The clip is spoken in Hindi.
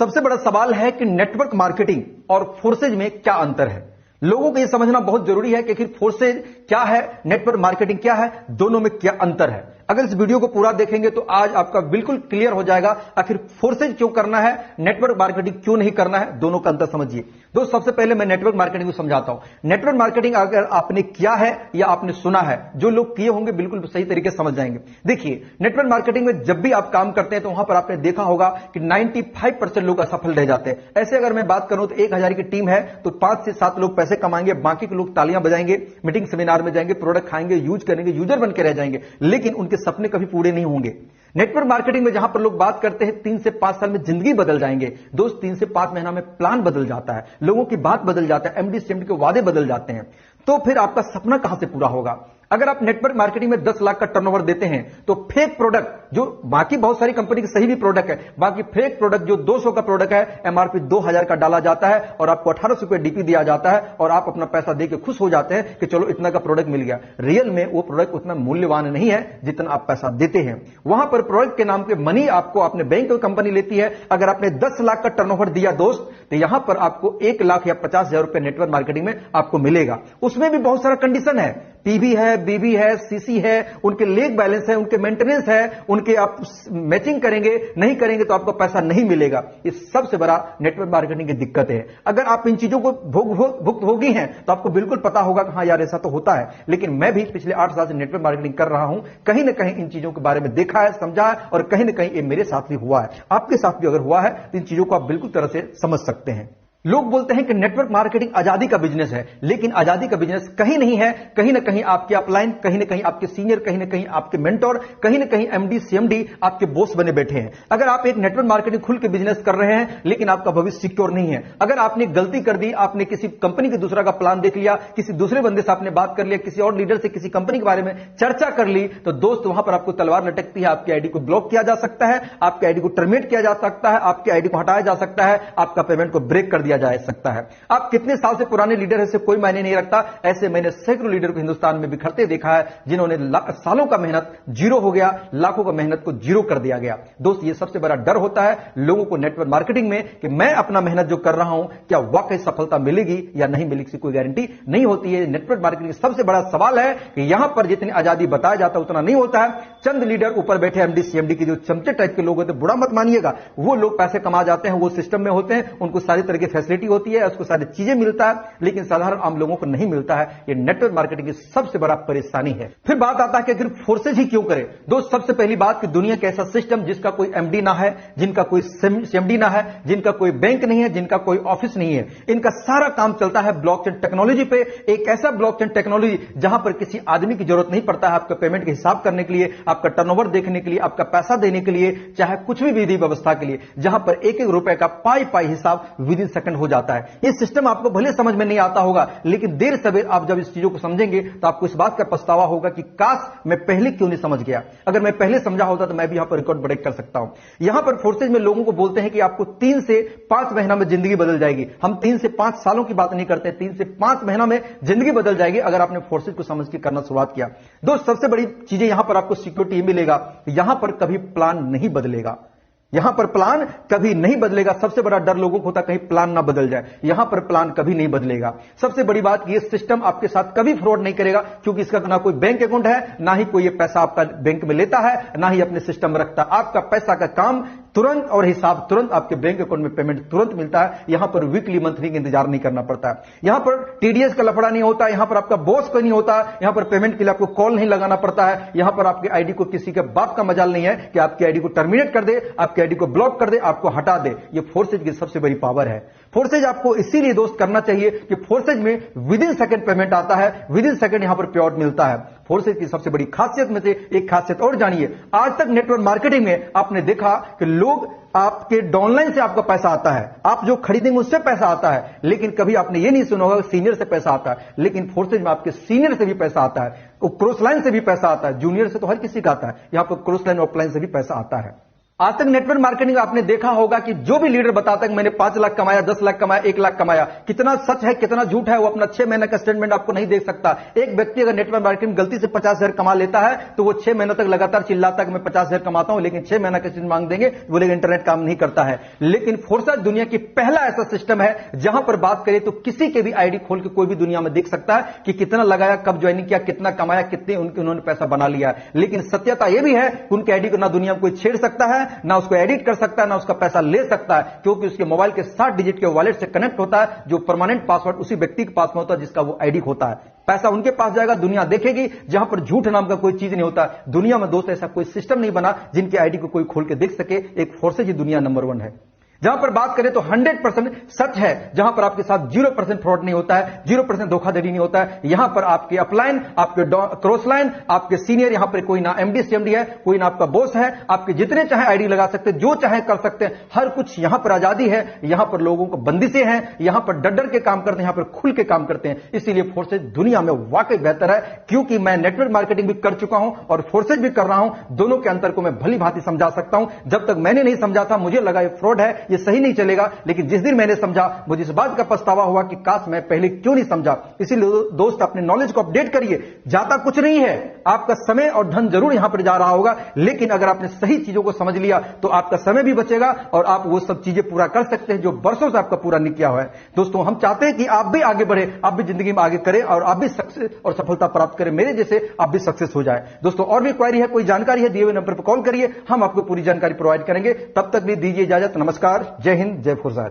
सबसे बड़ा सवाल है कि नेटवर्क मार्केटिंग और फोर्सेज में क्या अंतर है। लोगों को यह समझना बहुत जरूरी है कि आखिर फोर्सेज क्या है, नेटवर्क मार्केटिंग क्या है, दोनों में क्या अंतर है। अगर इस वीडियो को पूरा देखेंगे तो आज आपका बिल्कुल क्लियर हो जाएगा आखिर फोर्सेज क्यों करना है, नेटवर्क मार्केटिंग क्यों नहीं करना है, दोनों का अंतर समझिए। दोस्तों सबसे पहले मैं नेटवर्क मार्केटिंग को समझाता हूं। नेटवर्क मार्केटिंग अगर आपने किया है या आपने सुना है, जो लोग किए होंगे बिल्कुल सही तरीके से समझ जाएंगे। देखिए, नेटवर्क मार्केटिंग में जब भी आप काम करते हैं तो वहां पर आपने देखा होगा कि 95% लोग असफल रह जाते हैं। ऐसे अगर मैं बात करूं तो 1000 की टीम है तो 5 से 7 लोग पैसे कमाएंगे, बाकी के लोग तालियां बजाएंगे, मीटिंग सेमिनार में जाएंगे, प्रोडक्ट खाएंगे, यूज करेंगे, यूजर बन के रह जाएंगे, लेकिन उनके सपने कभी पूरे नहीं होंगे। नेटवर्क मार्केटिंग में जहां पर लोग बात करते हैं 3 से 5 साल में जिंदगी बदल जाएंगे। दोस्त 3 से 5 महीना में प्लान बदल जाता है, लोगों की बात बदल जाता है, एमडी सीएमडी के वादे बदल जाते हैं। तो फिर आपका सपना कहां से पूरा होगा। अगर आप नेटवर्क मार्केटिंग में 10 लाख का टर्नओवर देते हैं तो फेक प्रोडक्ट, जो बाकी बहुत सारी कंपनी के सही भी प्रोडक्ट है, बाकी फेक प्रोडक्ट जो 200 का प्रोडक्ट है एमआरपी 2000 का डाला जाता है और आपको 1800 रुपए डीपी दिया जाता है और आप अपना पैसा देके खुश हो जाते हैं कि चलो इतना का प्रोडक्ट मिल गया। रियल में वो प्रोडक्ट उतना मूल्यवान नहीं है जितना आप पैसा देते हैं। वहां पर प्रोडक्ट के नाम के मनी आपको अपने बैंक कंपनी लेती है। अगर आपने 10 लाख का टर्नओवर दिया दोस्त, तो यहां पर आपको 1 लाख या 50,000 रुपए नेटवर्क मार्केटिंग में आपको मिलेगा। उसमें भी बहुत सारा कंडीशन है, पीबी है, बीबी है, सीसी है, उनके लेग बैलेंस है, उनके मेंटेनेंस है, उनके आप मैचिंग करेंगे, नहीं करेंगे तो आपको पैसा नहीं मिलेगा। ये सबसे बड़ा नेटवर्क मार्केटिंग की दिक्कत है। अगर आप इन चीजों को भुक्त भोगी हैं तो आपको बिल्कुल पता होगा कि हाँ यार ऐसा तो होता है। लेकिन मैं भी पिछले 8 साल से नेटवर्क मार्केटिंग कर रहा हूं, कहीं ना कहीं इन चीजों के बारे में देखा है, समझा है और कहीं ना कहीं ये मेरे साथ भी हुआ है। आपके साथ भी अगर हुआ है तो इन चीजों को आप बिल्कुल तरह से समझ सकते हैं। लोग बोलते हैं कि नेटवर्क मार्केटिंग आजादी का बिजनेस है, लेकिन आजादी का बिजनेस कहीं नहीं है। कहीं ना कहीं आपके अपलाइन, कहीं ना कहीं आपके सीनियर, कहीं ना कहीं आपके मेंटोर, कहीं ना कहीं एमडी सीएमडी आपके बॉस बने बैठे हैं। अगर आप एक नेटवर्क मार्केटिंग खुल के बिजनेस कर रहे हैं लेकिन आपका भविष्य सिक्योर नहीं है, अगर आपने गलती कर दी, आपने किसी कंपनी के दूसरा का प्लान देख लिया, किसी दूसरे बंदे से आपने बात कर लिया, किसी और लीडर से किसी कंपनी के बारे में चर्चा कर ली, तो दोस्त वहां पर आपको तलवार लटकती है। आपकी आईडी को ब्लॉक किया जा सकता है, आपकी आईडी को टर्मिनेट किया जा सकता है, आपकी आईडी को हटाया जा सकता है, आपका पेमेंट को ब्रेक कर दिया जा सकता है। आप कितने साल से पुराने लीडर है, इससे कोई मायने नहीं रखता। ऐसे मैंने सैकड़ों लीडर को हिंदुस्तान में बिखरते देखा है, जिन्होंने सालों का मेहनत जीरो हो गया, लाखों का मेहनत को जीरो कर दिया गया। दोस्त ये सबसे बड़ा डर होता है लोगों को नेटवर्क मार्केटिंग में कि मैं अपना मेहनत जो कर रहा हूं क्या वाकई सफलता मिलेगी या नहीं मिलेगी, इसकी कोई गारंटी नहीं होती है। नेटवर्क मार्केटिंग सबसे बड़ा सवाल है कि यहां पर जितनी आजादी बताया जाता है उतना नहीं होता है। चंद लीडर ऊपर बैठे एमडी सीएमडी के जो चमचे टाइप के लोग होते हैं, बुरा मत मानिएगा, वो लोग पैसे कमा जाते हैं, वो सिस्टम में होते हैं, उनको सारी तरह की फैसिलिटी होती है, उसको सारी चीजें मिलता है, लेकिन साधारण आम लोगों को नहीं मिलता है। ये नेटवर्क मार्केटिंग की सबसे बड़ा परेशानी है। फिर बात आता है कि आखिर फोर्सेज ही क्यों करें। दोस्त सबसे पहली बात कि दुनिया का ऐसा सिस्टम जिसका कोई एमडी ना है, जिनका कोई सीएमडी ना है, जिनका कोई बैंक नहीं है, जिनका कोई ऑफिस नहीं है, इनका सारा काम चलता है ब्लॉकचेन टेक्नोलॉजी पे। एक ऐसा ब्लॉकचेन टेक्नोलॉजी जहां पर किसी आदमी की जरूरत नहीं पड़ता है आपका पेमेंट के हिसाब करने के लिए, आपका टर्नओवर देखने के लिए, आपका पैसा देने के लिए, चाहे कुछ भी विधि व्यवस्था के लिए, जहां पर एक एक रुपए का पाई पाई हिसाब विद इन सेकंड हो जाता है। ये सिस्टम आपको भले समझ में नहीं आता होगा, लेकिन देर सवेर आप जब इस चीजों को समझेंगे तो आपको इस बात का पछतावा होगा कि काश मैं पहले क्यों नहीं समझ गया। अगर मैं पहले समझा होता तो मैं भी यहां पर रिकॉर्ड ब्रेक कर सकता हूं। यहां पर फोर्सेज में लोगों को बोलते हैं कि आपको 3 से 5 महीना में जिंदगी बदल जाएगी। हम 3 से 5 सालों की बात नहीं करते, 3 से 5 महीना में जिंदगी बदल जाएगी अगर आपने फोर्सेज को समझ के करना शुरुआत किया। दोस्त सबसे बड़ी चीजें यहां पर आपको सिक्योरिटी मिलेगा, यहां पर कभी प्लान नहीं बदलेगा, यहां पर प्लान कभी नहीं बदलेगा। सबसे बड़ा डर लोगों को होता कहीं प्लान ना बदल जाए, यहां पर प्लान कभी नहीं बदलेगा। सबसे बड़ी बात ये सिस्टम आपके साथ कभी फ्रॉड नहीं करेगा, क्योंकि इसका ना कोई बैंक अकाउंट है, ना ही कोई ये पैसा आपका बैंक में लेता है, ना ही अपने सिस्टम में रखता। आपका पैसा का काम तुरंत और हिसाब तुरंत आपके बैंक अकाउंट में पेमेंट तुरंत मिलता है। यहां पर वीकली मंथली का इंतजार नहीं करना पड़ता है, यहां पर टीडीएस का लफड़ा नहीं होता, यहां पर आपका बॉस का नहीं होता, यहां पर पेमेंट के लिए आपको कॉल नहीं लगाना पड़ता है, यहां पर आपकी आईडी को किसी के बाप का मजाल नहीं है कि आपकी आईडी को टर्मिनेट कर दे, आपकी आईडी को ब्लॉक कर दे, आपको हटा दे। ये फोर्सेज की सबसे बड़ी पावर है। फोर्सेज आपको इसीलिए दोस्त करना चाहिए कि फोर्सेज में विद इन सेकंड पेमेंट आता है, विद इन सेकंड यहां पर पेआउट मिलता है। फोर्सेज की सबसे बड़ी खासियत में से एक खासियत और जानिए। आज तक नेटवर्क मार्केटिंग में आपने देखा कि लोग आपके डाउनलाइन से आपका पैसा आता है, आप जो खरीदेंगे उससे पैसा आता है, लेकिन कभी आपने ये नहीं सुना होगा सीनियर से पैसा आता है। लेकिन फोर्सेज में आपके सीनियर से भी पैसा आता है, क्रॉस लाइन से भी पैसा आता है, जूनियर से तो हर किसी का आता है, यहां पर क्रॉस लाइन ऑफलाइन से भी पैसा आता है। आज तक नेटवर्क मार्केटिंग आपने देखा होगा कि जो भी लीडर बताता है कि मैंने 5 लाख कमाया, 10 लाख कमाया, 1 लाख कमाया, कितना सच है कितना झूठ है वो अपना 6 महीने का स्टेटमेंट आपको नहीं देख सकता। एक व्यक्ति अगर नेटवर्क मार्केटिंग गलती से 50,000 कमा लेता है तो वो 6 महीने तक लगातार चिल्लाता है कि मैं 50,000 कमाता हूं, लेकिन 6 महीना का स्टेटमेंट मांग देंगे, बोलेंगे इंटरनेट काम नहीं करता है। लेकिन फोर्साइट दुनिया की पहला ऐसा सिस्टम है जहां पर बात करें तो किसी के भी आईडी खोल के कोई भी दुनिया में देख सकता है कि कितना लगाया, कब ज्वाइनिंग किया, कितना कमाया, कितने उन्होंने पैसा बना लिया। लेकिन सत्यता यह भी है कि उनके आईडी को ना दुनिया में कोई छेड़ सकता है, ना उसको एडिट कर सकता है, ना उसका पैसा ले सकता है, क्योंकि उसके मोबाइल के 7 डिजिट के वॉलेट से कनेक्ट होता है, जो परमानेंट पासवर्ड उसी व्यक्ति के पास में होता है जिसका वो आईडी होता है। पैसा उनके पास जाएगा, दुनिया देखेगी। जहां पर झूठ नाम का कोई चीज नहीं होता दुनिया में दोस्त, ऐसा कोई सिस्टम नहीं बना जिनके आईडी को कोई खोल के देख सके। एक फोर्सेज ही दुनिया नंबर 1 है। जहां पर बात करें तो 100% सच है, जहां पर आपके साथ 0% फ्रॉड नहीं होता है, 0% धोखाधड़ी नहीं होता है। यहां पर आपके अपलाइन, आपके क्रॉस लाइन, आपके सीनियर, यहां पर कोई ना एमडी सीएमडी है, कोई ना आपका बॉस है, आपके जितने चाहे आईडी लगा सकते हैं, जो चाहे कर सकते हैं, हर कुछ यहां पर आजादी है। यहां पर लोगों को बंदिशें हैं, यहां पर डर के काम करते हैं, यहां पर खुल के काम करते हैं। इसीलिए फोर्सेज दुनिया में वाकई बेहतर है, क्योंकि मैं नेटवर्क मार्केटिंग भी कर चुका हूं और फोर्सेज भी कर रहा हूं। दोनों के अंतर को मैं भली भांति समझा सकता हूं। जब तक मैंने नहीं समझा था, मुझे लगा ये फ्रॉड है, ये सही नहीं चलेगा, लेकिन जिस दिन मैंने समझा, मुझे इस बात का पछतावा हुआ कि काश मैं पहले क्यों नहीं समझा। इसीलिए दोस्त अपने नॉलेज को अपडेट करिए। जाता कुछ नहीं है, आपका समय और धन जरूर यहां पर जा रहा होगा, लेकिन अगर आपने सही चीजों को समझ लिया तो आपका समय भी बचेगा और आप वो सब चीजें पूरा कर सकते हैं जो वर्षों से आपका पूरा नहीं किया हुआ है। दोस्तों, हम चाहते हैं कि आप भी आगे बढ़े, आप भी जिंदगी में आगे करें और आप भी सक्सेस और सफलता प्राप्त करें, मेरे जैसे आप भी सक्सेस हो जाए। दोस्तों, और भी क्वेरी है, कोई जानकारी है, दिए हुए नंबर पर कॉल करिए, हम आपको पूरी जानकारी प्रोवाइड करेंगे। तब तक भी दीजिए इजाजत। नमस्कार, जय हिंद, जय फोर्साइट।